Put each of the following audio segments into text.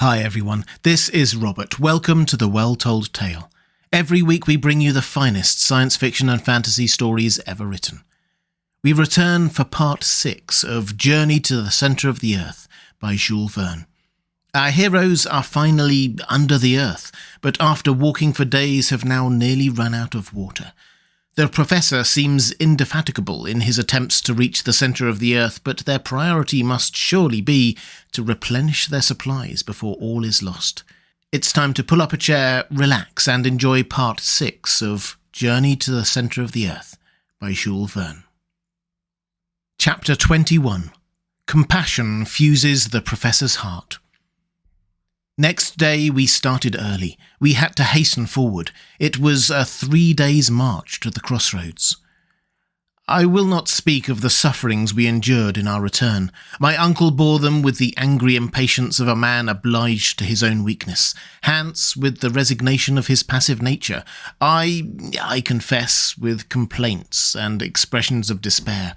Hi everyone, this is Robert. Welcome to The Well-Told Tale. Every week we bring you the finest science fiction and fantasy stories ever written. We return for part 6 of Journey to the Centre of the Earth by Jules Verne. Our heroes are finally under the earth, but after walking for days have now nearly run out of water. The professor seems indefatigable in his attempts to reach the centre of the earth, but their priority must surely be to replenish their supplies before all is lost. It's time to pull up a chair, relax, and enjoy part 6 of Journey to the Centre of the Earth by Jules Verne. Chapter 21. Compassion fuses the professor's heart. Next day we started early. We had to hasten forward. It was a 3 days' march to the crossroads. I will not speak of the sufferings we endured in our return. My uncle bore them with the angry impatience of a man obliged to his own weakness. Hans with the resignation of his passive nature. I confess, with complaints and expressions of despair.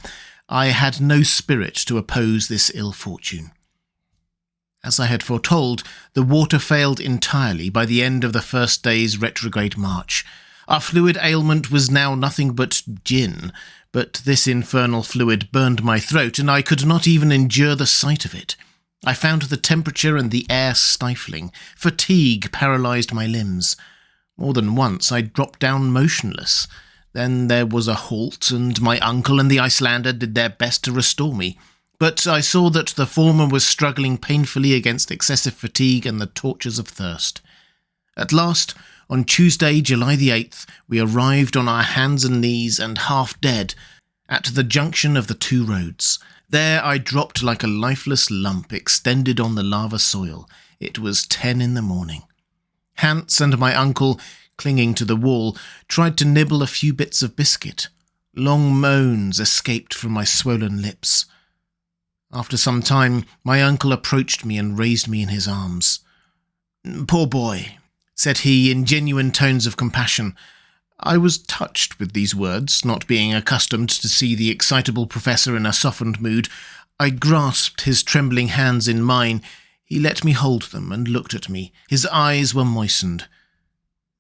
I had no spirit to oppose this ill fortune. As I had foretold, the water failed entirely by the end of the first day's retrograde march. Our fluid ailment was now nothing but Jinn, but this infernal fluid burned my throat, and I could not even endure the sight of it. I found the temperature and the air stifling. Fatigue paralysed my limbs. More than once I dropped down motionless. Then there was a halt, and my uncle and the Icelander did their best to restore me. But I saw that the former was struggling painfully against excessive fatigue and the tortures of thirst. At last, on Tuesday, July the 8th, we arrived on our hands and knees and half dead at the junction of the two roads. There I dropped like a lifeless lump extended on the lava soil. It was 10 in the morning. Hans and my uncle, clinging to the wall, tried to nibble a few bits of biscuit. Long moans escaped from my swollen lips. After some time, my uncle approached me and raised me in his arms. "Poor boy," said he in genuine tones of compassion. I was touched with these words, not being accustomed to see the excitable professor in a softened mood. I grasped his trembling hands in mine. He let me hold them and looked at me. His eyes were moistened.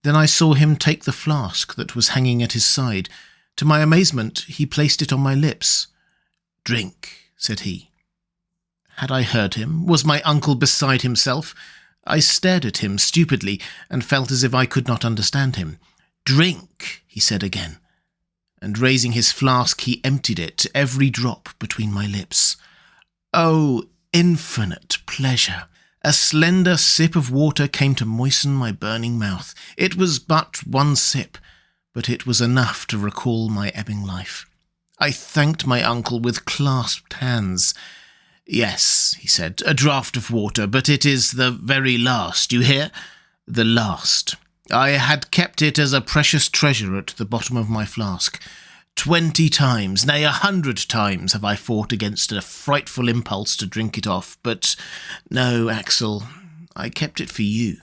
Then I saw him take the flask that was hanging at his side. To my amazement, he placed it on my lips. "Drink," said he. Had I heard him? Was my uncle beside himself? I stared at him stupidly and felt as if I could not understand him. "Drink," he said again. And raising his flask, he emptied it, every drop between my lips. Oh, infinite pleasure! A slender sip of water came to moisten my burning mouth. It was but one sip, but it was enough to recall my ebbing life. I thanked my uncle with clasped hands. "Yes," he said, "a draught of water, but it is the very last, you hear? The last. I had kept it as a precious treasure at the bottom of my flask. 20 times, nay 100 times have I fought against a frightful impulse to drink it off, but no, Axel, I kept it for you."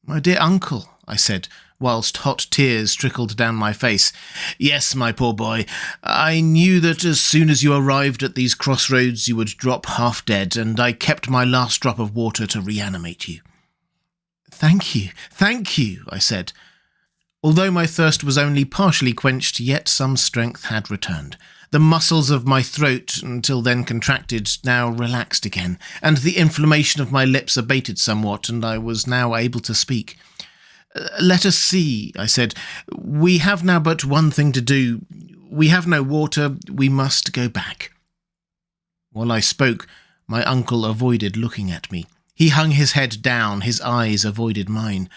"My dear uncle," I said, whilst hot tears trickled down my face. "Yes, my poor boy, I knew that as soon as you arrived at these crossroads you would drop half dead, and I kept my last drop of water to reanimate you." Thank you, I said. Although my thirst was only partially quenched, yet some strength had returned. The muscles of my throat, until then contracted, now relaxed again, and the inflammation of my lips abated somewhat, and I was now able to speak. "Let us see," I said. "We have now but one thing to do. We have no water. We must go back." While I spoke, my uncle avoided looking at me. He hung his head down. His eyes avoided mine.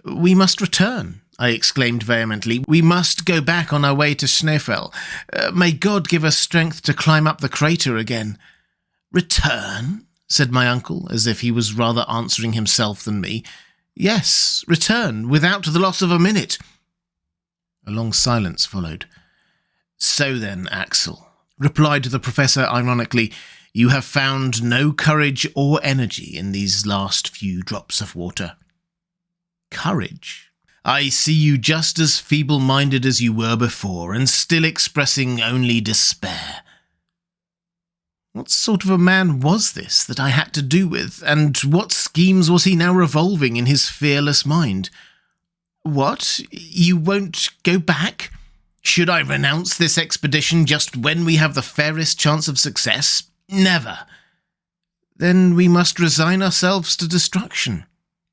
"We must return," I exclaimed vehemently. "We must go back on our way to Schneefel. May God give us strength to climb up the crater again." "Return?" said my uncle, as if he was rather answering himself than me. "Yes, return, without the loss of a minute." A long silence followed. "So then, Axel," replied the professor ironically, "you have found no courage or energy in these last few drops of water." "Courage? I see you just as feeble-minded as you were before, and still expressing only despair." What sort of a man was this that I had to do with, and what schemes was he now revolving in his fearless mind? What? You won't go back? Should I renounce this expedition just when we have the fairest chance of success? Never. Then we must resign ourselves to destruction.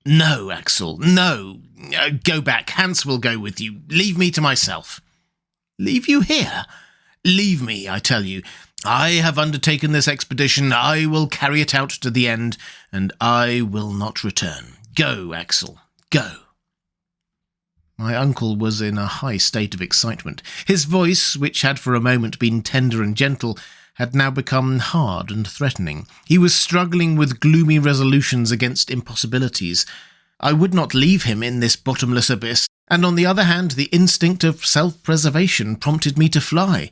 No, Axel, no. Go back. Hans will go with you. Leave me to myself. Leave you here? Leave me, I tell you. I have undertaken this expedition. I will carry it out to the end, and I will not return. Go, Axel, go. My uncle was in a high state of excitement. His voice, which had for a moment been tender and gentle, had now become hard and threatening. He was struggling with gloomy resolutions against impossibilities. I would not leave him in this bottomless abyss, and on the other hand, the instinct of self-preservation prompted me to fly.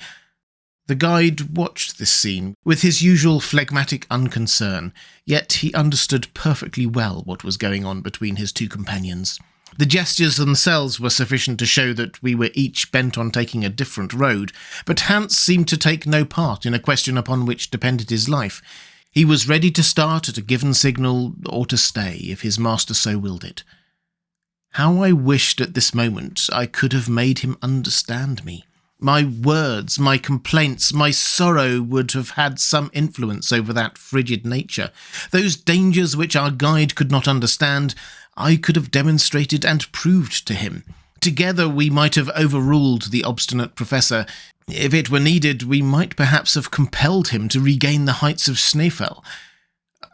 The guide watched this scene with his usual phlegmatic unconcern, yet he understood perfectly well what was going on between his two companions. The gestures themselves were sufficient to show that we were each bent on taking a different road, but Hans seemed to take no part in a question upon which depended his life. He was ready to start at a given signal or to stay if his master so willed it. How I wished at this moment I could have made him understand me. My words, my complaints, my sorrow would have had some influence over that frigid nature. Those dangers which our guide could not understand, I could have demonstrated and proved to him. Together we might have overruled the obstinate professor. If it were needed, we might perhaps have compelled him to regain the heights of Schneefell.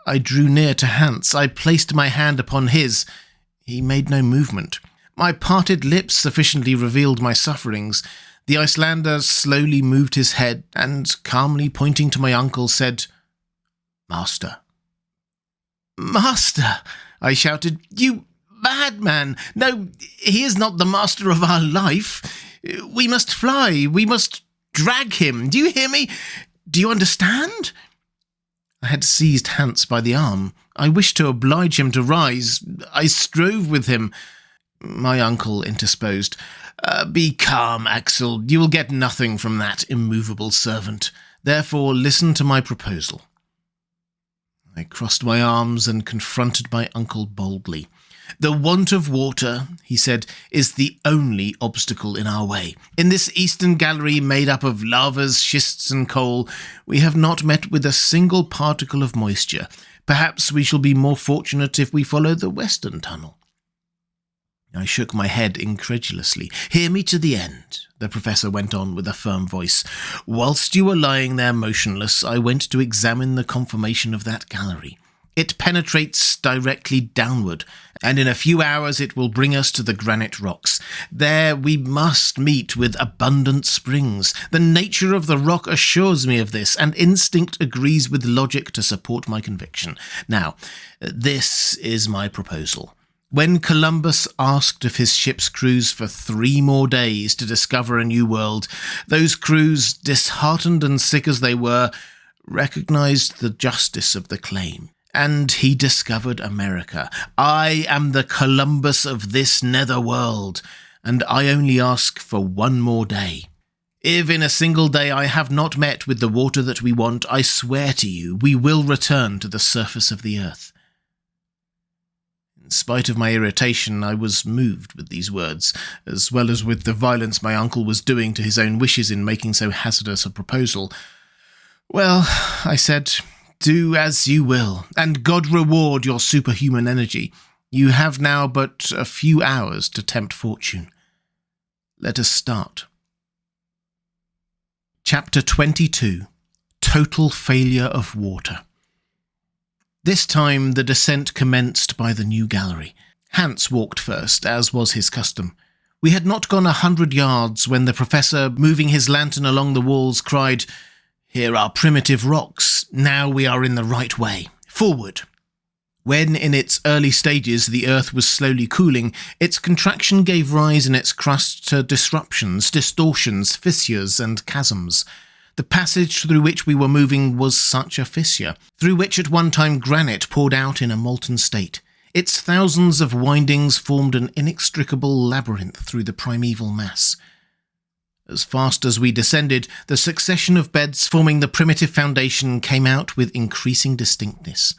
I drew near to Hans. I placed my hand upon his. He made no movement. My parted lips sufficiently revealed my sufferings. The Icelander slowly moved his head and, calmly pointing to my uncle, said, "Master." "Master!" I shouted. "You madman! No, he is not the master of our life. We must fly. We must drag him. Do you hear me? Do you understand?" I had seized Hans by the arm. I wished to oblige him to rise. I strove with him. My uncle interposed. Be calm, Axel. You will get nothing from that immovable servant. Therefore, listen to my proposal." I crossed my arms and confronted my uncle boldly. "The want of water," he said, "is the only obstacle in our way. In this eastern gallery made up of lavas, schists and coal, we have not met with a single particle of moisture. Perhaps we shall be more fortunate if we follow the western tunnel." I shook my head incredulously. "Hear me to the end," the professor went on with a firm voice. "Whilst you were lying there motionless, I went to examine the conformation of that gallery. It penetrates directly downward, and in a few hours it will bring us to the granite rocks. There we must meet with abundant springs. The nature of the rock assures me of this, and instinct agrees with logic to support my conviction. Now, this is my proposal. When Columbus asked of his ship's crews for 3 more days to discover a new world, those crews, disheartened and sick as they were, recognized the justice of the claim. And he discovered America. I am the Columbus of this nether world, and I only ask for 1 more day. If in a single day I have not met with the water that we want, I swear to you, we will return to the surface of the earth." In spite of my irritation, I was moved with these words, as well as with the violence my uncle was doing to his own wishes in making so hazardous a proposal. "Well," I said, "do as you will, and God reward your superhuman energy. You have now but a few hours to tempt fortune. Let us start." Chapter 22. Total Failure of Water. This time the descent commenced by the new gallery. Hans walked first, as was his custom. We had not gone 100 yards when the professor, moving his lantern along the walls, cried, "Here are primitive rocks. Now we are in the right way. Forward." When in its early stages the earth was slowly cooling, its contraction gave rise in its crust to disruptions, distortions, fissures, and chasms. The passage through which we were moving was such a fissure, through which at one time granite poured out in a molten state. Its thousands of windings formed an inextricable labyrinth through the primeval mass. As fast as we descended, the succession of beds forming the primitive foundation came out with increasing distinctness.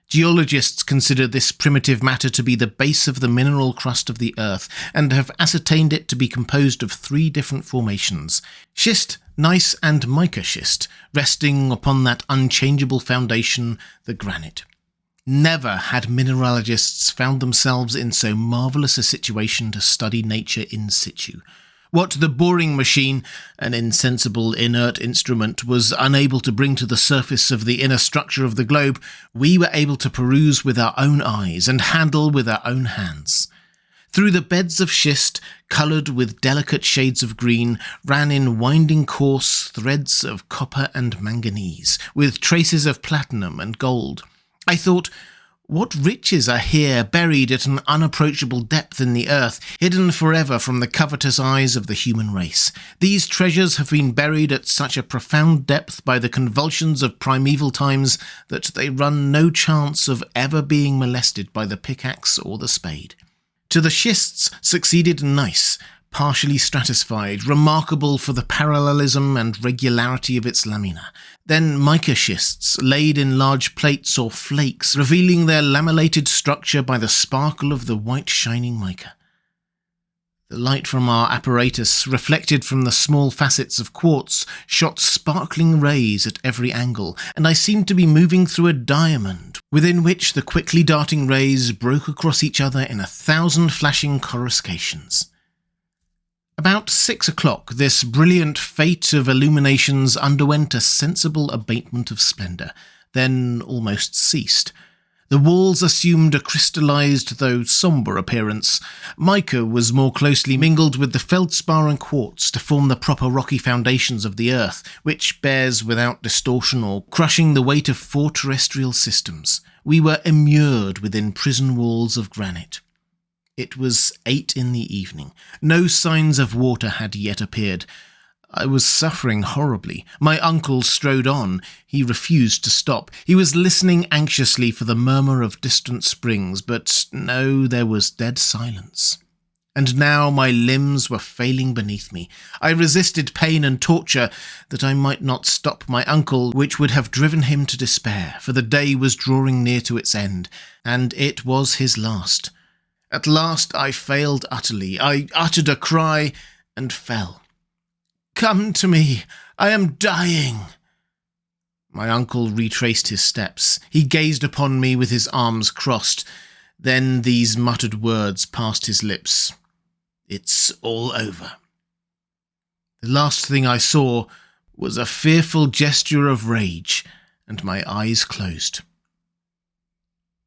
Geologists consider this primitive matter to be the base of the mineral crust of the Earth, and have ascertained it to be composed of 3 different formations: schist, gneiss, and mica schist, resting upon that unchangeable foundation, the granite. Never had mineralogists found themselves in so marvellous a situation to study nature in situ. What the boring machine, an insensible, inert instrument, was unable to bring to the surface of the inner structure of the globe, we were able to peruse with our own eyes and handle with our own hands. Through the beds of schist, coloured with delicate shades of green, ran in winding course threads of copper and manganese, with traces of platinum and gold. I thought, what riches are here buried at an unapproachable depth in the earth, hidden forever from the covetous eyes of the human race. These treasures have been buried at such a profound depth by the convulsions of primeval times that they run no chance of ever being molested by the pickaxe or the spade. To the schists succeeded gneiss, partially stratified, remarkable for the parallelism and regularity of its lamina. Then mica schists, laid in large plates or flakes, revealing their lamellated structure by the sparkle of the white shining mica. The light from our apparatus, reflected from the small facets of quartz, shot sparkling rays at every angle, and I seemed to be moving through a diamond, within which the quickly darting rays broke across each other in 1,000 flashing coruscations. About 6 o'clock, this brilliant fate of illuminations underwent a sensible abatement of splendour, then almost ceased. The walls assumed a crystallized, though sombre, appearance. Mica was more closely mingled with the feldspar and quartz to form the proper rocky foundations of the earth, which bears without distortion or crushing the weight of 4 terrestrial systems. We were immured within prison walls of granite. It was 8 in the evening. No signs of water had yet appeared. I was suffering horribly. My uncle strode on. He refused to stop. He was listening anxiously for the murmur of distant springs, but no, there was dead silence. And now my limbs were failing beneath me. I resisted pain and torture that I might not stop my uncle, which would have driven him to despair, for the day was drawing near to its end, and it was his last. At last I failed utterly. I uttered a cry and fell. "Come to me! I am dying!" My uncle retraced his steps. He gazed upon me with his arms crossed. Then these muttered words passed his lips. "It's all over." The last thing I saw was a fearful gesture of rage, and my eyes closed.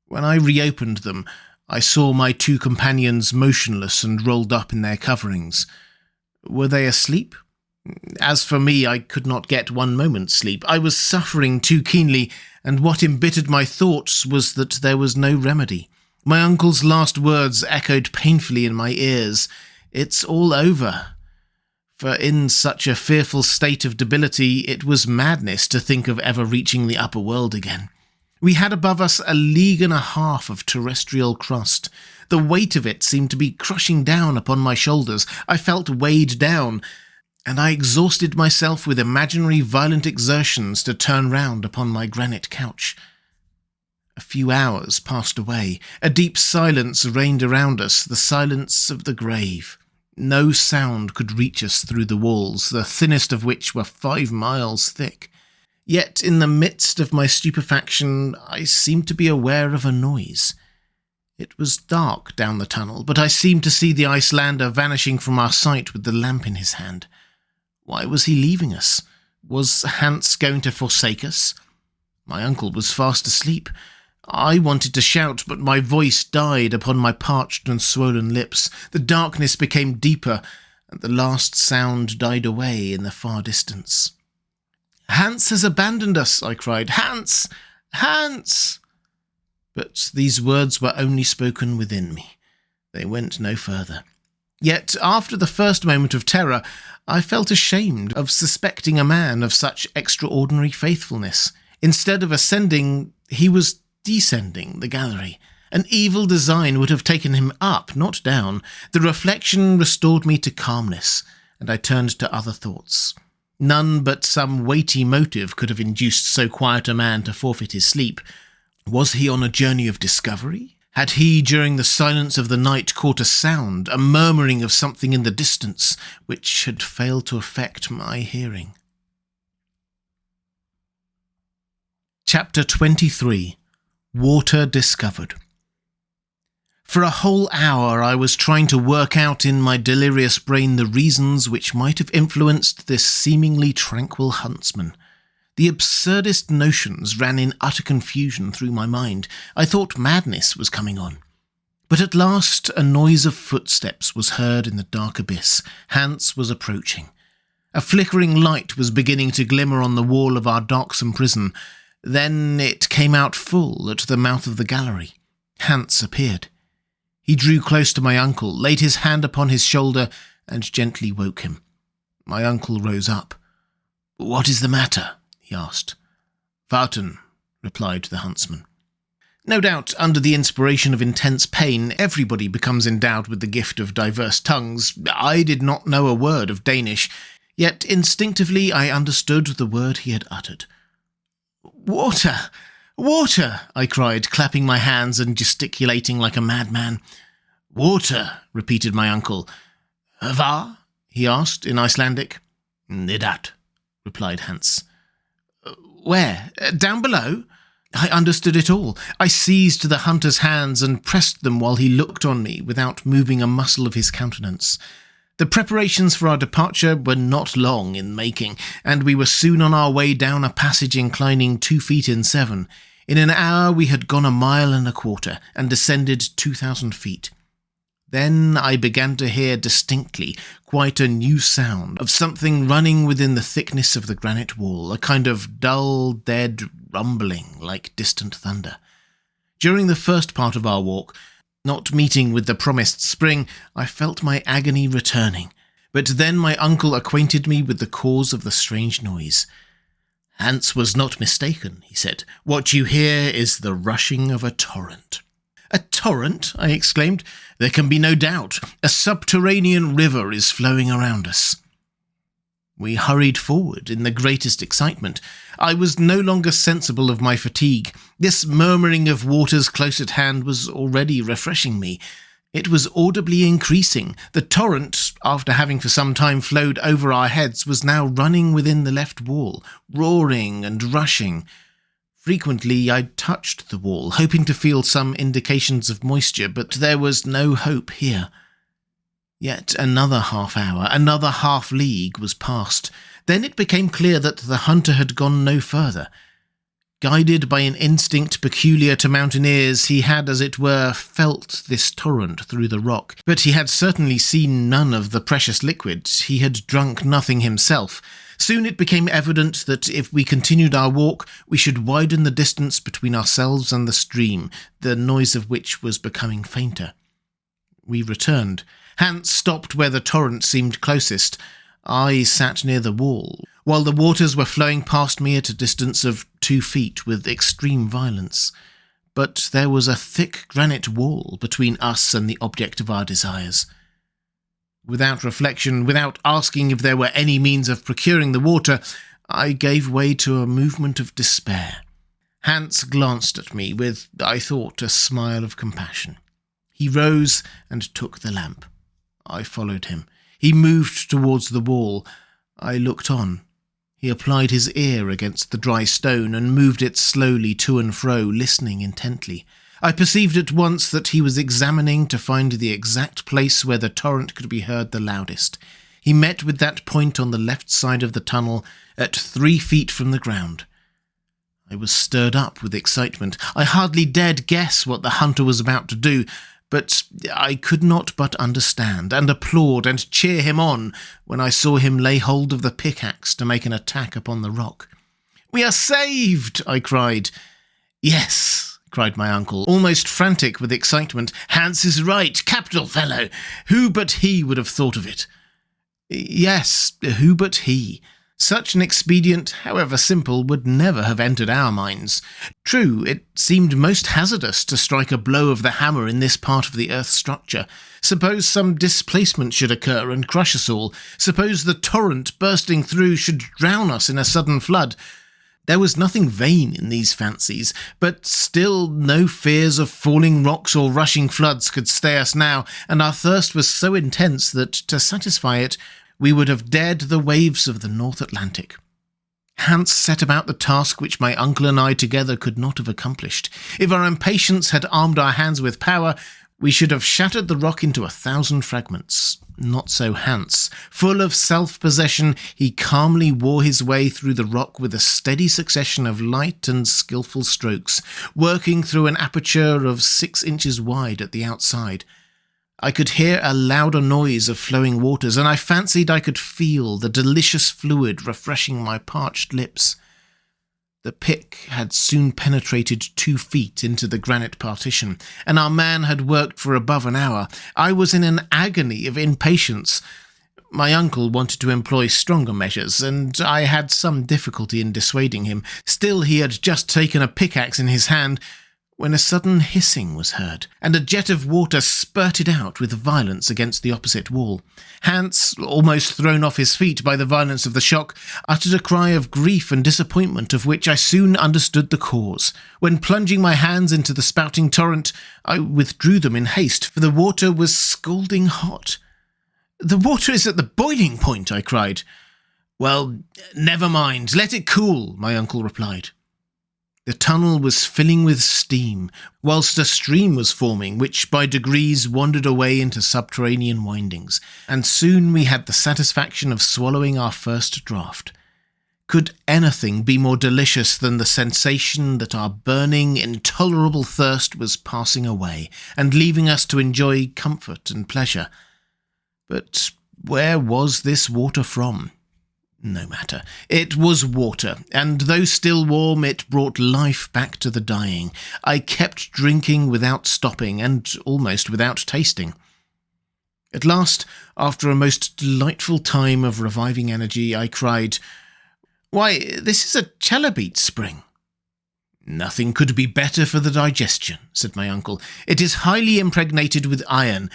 When I reopened them, I saw my 2 companions motionless and rolled up in their coverings. Were they asleep? As for me, I could not get 1 moment's sleep. I was suffering too keenly, and what embittered my thoughts was that there was no remedy. My uncle's last words echoed painfully in my ears. "It's all over." For in such a fearful state of debility, it was madness to think of ever reaching the upper world again. We had above us 1.5 leagues of terrestrial crust. The weight of it seemed to be crushing down upon my shoulders. I felt weighed down, and I exhausted myself with imaginary violent exertions to turn round upon my granite couch. A few hours passed away. A deep silence reigned around us, the silence of the grave. No sound could reach us through the walls, the thinnest of which were 5 miles thick. Yet in the midst of my stupefaction, I seemed to be aware of a noise. It was dark down the tunnel, but I seemed to see the Icelander vanishing from our sight with the lamp in his hand. Why was he leaving us? Was Hans going to forsake us? My uncle was fast asleep. I wanted to shout, but my voice died upon my parched and swollen lips. The darkness became deeper, and the last sound died away in the far distance. "Hans has abandoned us," I cried. "Hans! Hans!" But these words were only spoken within me. They went no further. Yet, after the first moment of terror, I felt ashamed of suspecting a man of such extraordinary faithfulness. Instead of ascending, he was descending the gallery. An evil design would have taken him up, not down. The reflection restored me to calmness. and I turned to other thoughts. None but some weighty motive could have induced so quiet a man to forfeit his sleep. Was he on a journey of discovery? Had he, during the silence of the night, caught a sound, a murmuring of something in the distance, which had failed to affect my hearing? Chapter 23. Water Discovered. For a whole hour I was trying to work out in my delirious brain the reasons which might have influenced this seemingly tranquil huntsman. The absurdest notions ran in utter confusion through my mind. I thought madness was coming on. But at last a noise of footsteps was heard in the dark abyss. Hans was approaching. A flickering light was beginning to glimmer on the wall of our darksome prison. Then it came out full at the mouth of the gallery. Hans appeared. He drew close to my uncle, laid his hand upon his shoulder, and gently woke him. My uncle rose up. "What is the matter?" he asked. "Warten," replied the huntsman. No doubt, under the inspiration of intense pain, everybody becomes endowed with the gift of diverse tongues. I did not know a word of Danish, yet instinctively I understood the word he had uttered. "Water! Water!" I cried, clapping my hands and gesticulating like a madman. "Water," repeated my uncle. "Hvar?" he asked in Icelandic. "Nidat," replied Hans. "Where? Down below?" I understood it all. I seized the hunter's hands and pressed them while he looked on me without moving a muscle of his countenance. The preparations for our departure were not long in making, and we were soon on our way down a passage inclining 2 feet in 7. In an hour we had gone 1.25 miles and descended 2,000 feet. Then I began to hear distinctly quite a new sound of something running within the thickness of the granite wall, a kind of dull, dead rumbling like distant thunder. During the first part of our walk, not meeting with the promised spring, I felt my agony returning, but then my uncle acquainted me with the cause of the strange noise. "Hans was not mistaken," he said. "What you hear is the rushing of a torrent." "A torrent?" I exclaimed. "There can be no doubt. A subterranean river is flowing around us." We hurried forward in the greatest excitement. I was no longer sensible of my fatigue. This murmuring of waters close at hand was already refreshing me. It was audibly increasing. The torrent, after having for some time flowed over our heads, was now running within the left wall, roaring and rushing. Frequently I touched the wall, hoping to feel some indications of moisture, but there was no hope here. Yet another half hour, another half league was passed. Then it became clear that the hunter had gone no further. Guided by an instinct peculiar to mountaineers, he had, as it were, felt this torrent through the rock, but he had certainly seen none of the precious liquid. He had drunk nothing himself. Soon it became evident that if we continued our walk, we should widen the distance between ourselves and the stream, the noise of which was becoming fainter. We returned. Hans stopped where the torrent seemed closest. I sat near the wall, while the waters were flowing past me at a distance of 2 feet with extreme violence. But there was a thick granite wall between us and the object of our desires. Without reflection, without asking if there were any means of procuring the water, I gave way to a movement of despair. Hans glanced at me with, I thought, a smile of compassion. He rose and took the lamp. I followed him. He moved towards the wall. I looked on. He applied his ear against the dry stone and moved it slowly to and fro, listening intently. I perceived at once that he was examining to find the exact place where the torrent could be heard the loudest. He met with that point on the left side of the tunnel, at 3 feet from the ground. I was stirred up with excitement. I hardly dared guess what the hunter was about to do, but I could not but understand and applaud and cheer him on when I saw him lay hold of the pickaxe to make an attack upon the rock. "We are saved!" I cried. "Yes," cried my uncle, almost frantic with excitement. "Hans is right. Capital fellow! Who but he would have thought of it?" "Yes, who but he?" Such an expedient, however simple, would never have entered our minds. True, it seemed most hazardous to strike a blow of the hammer in this part of the earth's structure. Suppose some displacement should occur and crush us all. Suppose the torrent bursting through should drown us in a sudden flood. There was nothing vain in these fancies, but still no fears of falling rocks or rushing floods could stay us now, and our thirst was so intense that, to satisfy it, we would have dared the waves of the North Atlantic. Hans set about the task which my uncle and I together could not have accomplished. If our impatience had armed our hands with power, we should have shattered the rock into 1,000 fragments. Not so Hans. Full of self-possession, he calmly wore his way through the rock with a steady succession of light and skilful strokes, working through an aperture of 6 inches wide at the outside. I could hear a louder noise of flowing waters, and I fancied I could feel the delicious fluid refreshing my parched lips. The pick had soon penetrated 2 feet into the granite partition, and our man had worked for above an hour. I was in an agony of impatience. My uncle wanted to employ stronger measures, and I had some difficulty in dissuading him. Still, he had just taken a pickaxe in his hand, when a sudden hissing was heard, and a jet of water spurted out with violence against the opposite wall. Hans, almost thrown off his feet by the violence of the shock, uttered a cry of grief and disappointment of which I soon understood the cause. When plunging my hands into the spouting torrent, I withdrew them in haste, for the water was scalding hot. "The water is at the boiling point," I cried. "Well, never mind, let it cool," my uncle replied. The tunnel was filling with steam, whilst a stream was forming, which by degrees wandered away into subterranean windings, and soon we had the satisfaction of swallowing our first draught. Could anything be more delicious than the sensation that our burning, intolerable thirst was passing away, and leaving us to enjoy comfort and pleasure? But where was this water from? No matter. It was water, and though still warm, it brought life back to the dying. I kept drinking without stopping, and almost without tasting. At last, after a most delightful time of reviving energy, I cried, "Why, this is a chalybeate spring." "Nothing could be better for the digestion," said my uncle. "It is highly impregnated with iron.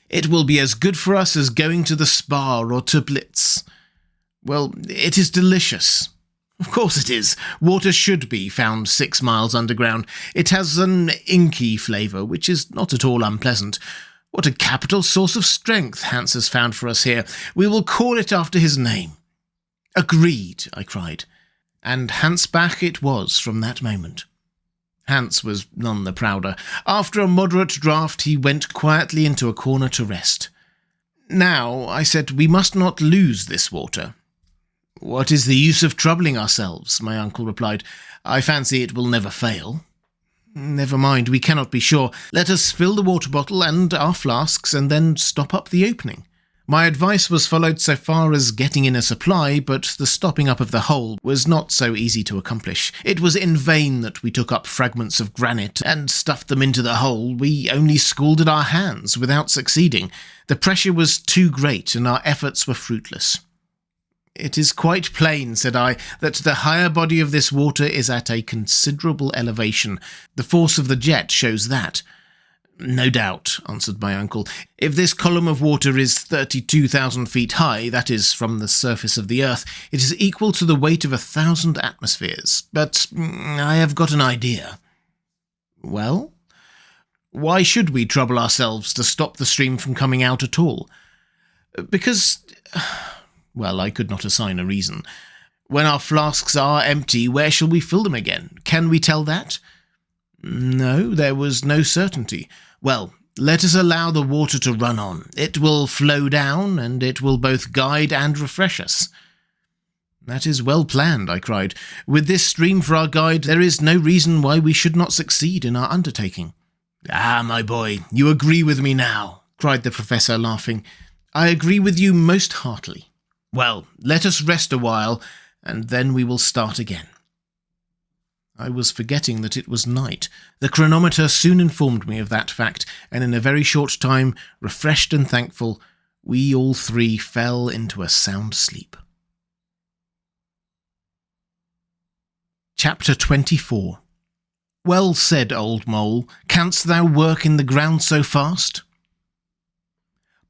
It will be as good for us as going to the spa or to Blitz. Well, it is delicious." "Of course it is. Water should be found 6 miles underground. It has an inky flavour, which is not at all unpleasant. What a capital source of strength Hans has found for us here. We will call it after his name." "Agreed," I cried. And Hansbach it was from that moment. Hans was none the prouder. After a moderate draught, he went quietly into a corner to rest. "Now," I said, "we must not lose this water." "What is the use of troubling ourselves?" my uncle replied. "I fancy it will never fail." "Never mind, we cannot be sure. Let us fill the water bottle and our flasks, and then stop up the opening." My advice was followed so far as getting in a supply, but the stopping up of the hole was not so easy to accomplish. It was in vain that we took up fragments of granite and stuffed them into the hole. We only scalded our hands without succeeding. The pressure was too great, and our efforts were fruitless. "It is quite plain," said I, "that the higher body of this water is at a considerable elevation. The force of the jet shows that." "No doubt," answered my uncle. "If this column of water is 32,000 feet high, that is, from the surface of the earth, it is equal to the weight of 1,000 atmospheres. But I have got an idea." "Well?" "Why should we trouble ourselves to stop the stream from coming out at all?" "Because... well, I could not assign a reason. When our flasks are empty, where shall we fill them again? Can we tell that?" "No, there was no certainty." "Well, let us allow the water to run on. It will flow down, and it will both guide and refresh us." "That is well planned," I cried. "With this stream for our guide, there is no reason why we should not succeed in our undertaking." "Ah, my boy, you agree with me now," cried the professor, laughing. "I agree with you most heartily." "Well, let us rest a while, and then we will start again." I was forgetting that it was night. The chronometer soon informed me of that fact, and in a very short time, refreshed and thankful, we all 3 fell into a sound sleep. Chapter 24. Well said, old mole, canst thou work in the ground so fast?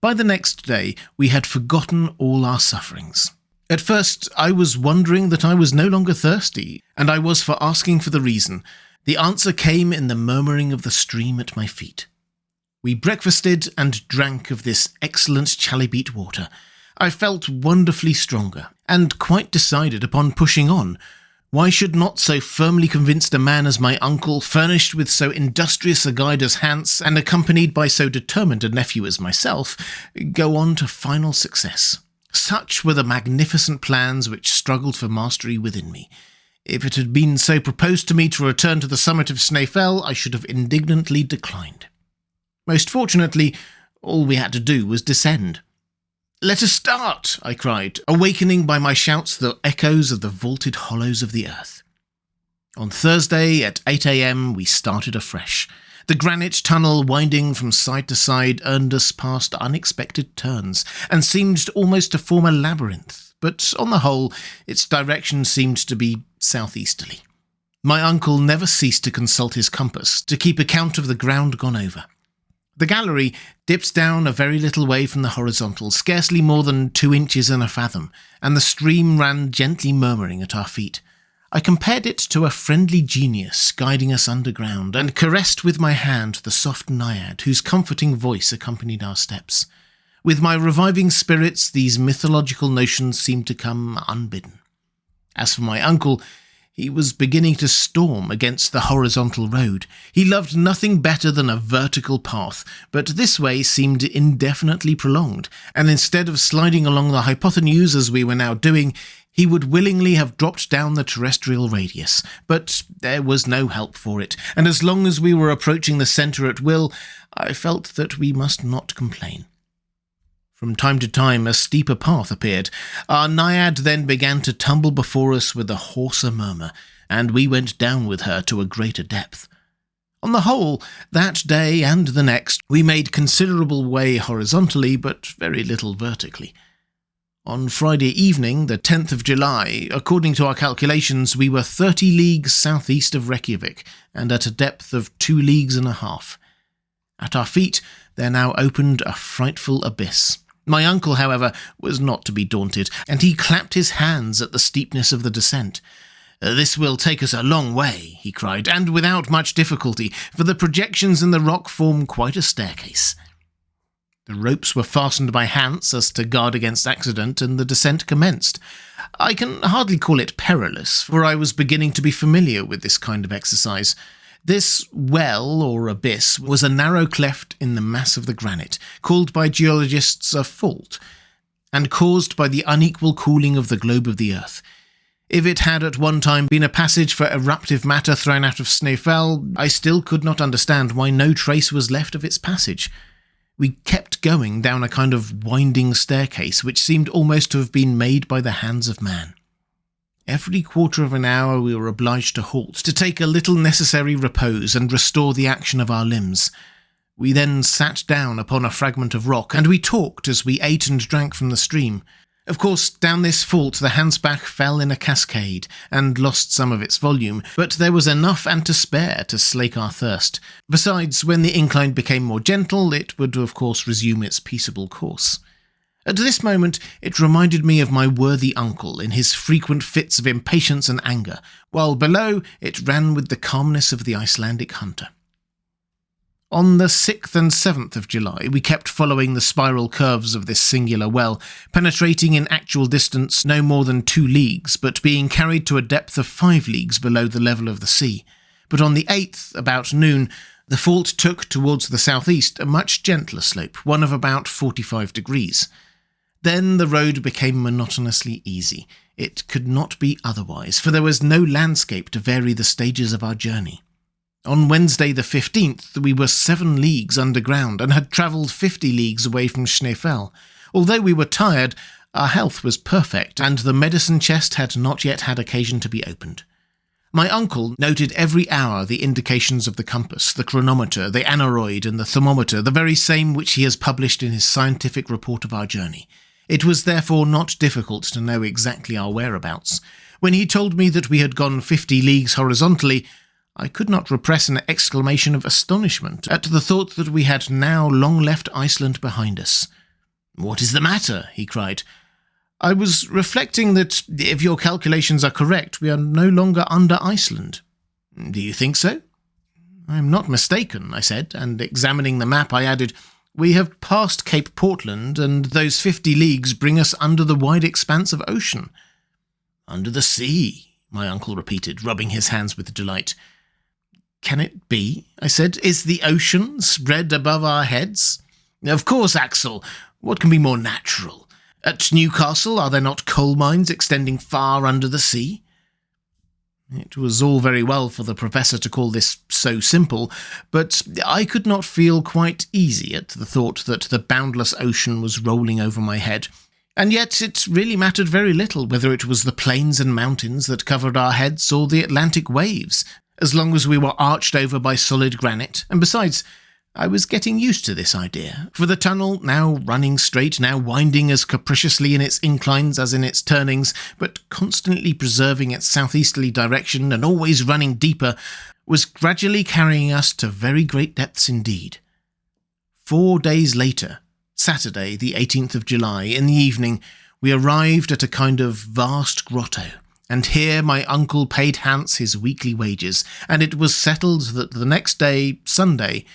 By the next day we had forgotten all our sufferings. At first I was wondering that I was no longer thirsty, and I was for asking for the reason. The answer came in the murmuring of the stream at my feet. We breakfasted and drank of this excellent chalybeate water. I felt wonderfully stronger, and quite decided upon pushing on. Why should not so firmly convinced a man as my uncle, furnished with so industrious a guide as Hans, and accompanied by so determined a nephew as myself, go on to final success? Such were the magnificent plans which struggled for mastery within me. If it had been so proposed to me to return to the summit of Snaefell, I should have indignantly declined. Most fortunately, all we had to do was descend. "Let us start!" I cried, awakening by my shouts the echoes of the vaulted hollows of the earth. On Thursday at 8 a.m. we started afresh. The granite tunnel winding from side to side earned us past unexpected turns, and seemed almost to form a labyrinth, but on the whole its direction seemed to be southeasterly. My uncle never ceased to consult his compass, to keep account of the ground gone over. The gallery dips down a very little way from the horizontal, scarcely more than 2 inches and a fathom, and the stream ran gently murmuring at our feet. I compared it to a friendly genius guiding us underground, and caressed with my hand the soft naiad whose comforting voice accompanied our steps. With my reviving spirits, these mythological notions seemed to come unbidden. As for my uncle, he was beginning to storm against the horizontal road. He loved nothing better than a vertical path, but this way seemed indefinitely prolonged, and instead of sliding along the hypotenuse as we were now doing, he would willingly have dropped down the terrestrial radius. But there was no help for it, and as long as we were approaching the centre at will, I felt that we must not complain. From time to time a steeper path appeared. Our naiad then began to tumble before us with a hoarser murmur, and we went down with her to a greater depth. On the whole, that day and the next, we made considerable way horizontally, but very little vertically. On Friday evening, the 10th of July, according to our calculations, we were 30 leagues southeast of Reykjavik, and at a depth of 2 leagues and a half. At our feet there now opened a frightful abyss. My uncle, however, was not to be daunted, and he clapped his hands at the steepness of the descent. "This will take us a long way," he cried, "and without much difficulty, for the projections in the rock form quite a staircase." The ropes were fastened by Hans as to guard against accident, and the descent commenced. I can hardly call it perilous, for I was beginning to be familiar with this kind of exercise. This well, or abyss, was a narrow cleft in the mass of the granite, called by geologists a fault, and caused by the unequal cooling of the globe of the earth. If it had at one time been a passage for eruptive matter thrown out of Snaefell, I still could not understand why no trace was left of its passage. We kept going down a kind of winding staircase, which seemed almost to have been made by the hands of man. Every quarter of an hour we were obliged to halt, to take a little necessary repose and restore the action of our limbs. We then sat down upon a fragment of rock, and we talked as we ate and drank from the stream. Of course, down this fault the Hansbach fell in a cascade, and lost some of its volume, but there was enough and to spare to slake our thirst. Besides, when the incline became more gentle, it would of course resume its peaceable course. At this moment it reminded me of my worthy uncle in his frequent fits of impatience and anger, while below it ran with the calmness of the Icelandic hunter. On the 6th and 7th of July we kept following the spiral curves of this singular well, penetrating in actual distance no more than 2 leagues, but being carried to a depth of 5 leagues below the level of the sea. But on the 8th, about noon, the fault took towards the southeast a much gentler slope, one of about 45 degrees. Then the road became monotonously easy. It could not be otherwise, for there was no landscape to vary the stages of our journey. On Wednesday the 15th we were 7 leagues underground, and had travelled 50 leagues away from Snaefell. Although we were tired, our health was perfect, and the medicine chest had not yet had occasion to be opened. My uncle noted every hour the indications of the compass, the chronometer, the aneroid, and the thermometer, the very same which he has published in his scientific report of our journey. It was therefore not difficult to know exactly our whereabouts. When he told me that we had gone 50 leagues horizontally, I could not repress an exclamation of astonishment at the thought that we had now long left Iceland behind us. "What is the matter?" he cried. "I was reflecting that, if your calculations are correct, we are no longer under Iceland." "Do you think so?" "I am not mistaken," I said, and examining the map I added, "We have passed Cape Portland, and those 50 leagues bring us under the wide expanse of ocean." "Under the sea," my uncle repeated, rubbing his hands with delight. "Can it be?" I said. "Is the ocean spread above our heads?" "Of course, Axel. What can be more natural? At Newcastle, are there not coal mines extending far under the sea?" It was all very well for the professor to call this so simple, but I could not feel quite easy at the thought that the boundless ocean was rolling over my head. And yet it really mattered very little whether it was the plains and mountains that covered our heads or the Atlantic waves, as long as we were arched over by solid granite. And besides, I was getting used to this idea, for the tunnel, now running straight, now winding as capriciously in its inclines as in its turnings, but constantly preserving its southeasterly direction and always running deeper, was gradually carrying us to very great depths indeed. 4 days later, Saturday, the 18th of July, in the evening, we arrived at a kind of vast grotto, and here my uncle paid Hans his weekly wages, and it was settled that the next day, Sunday,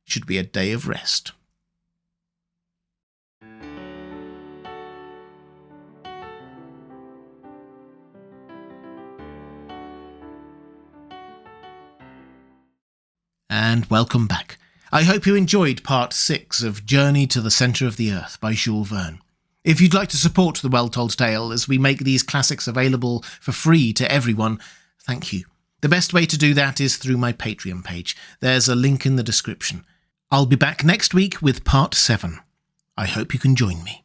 should be a day of rest. And welcome back. I hope you enjoyed part 6 of Journey to the Centre of the Earth by Jules Verne. If you'd like to support The Well Told Tale as we make these classics available for free to everyone, thank you. The best way to do that is through my Patreon page. There's a link in the description. I'll be back next week with part 7. I hope you can join me.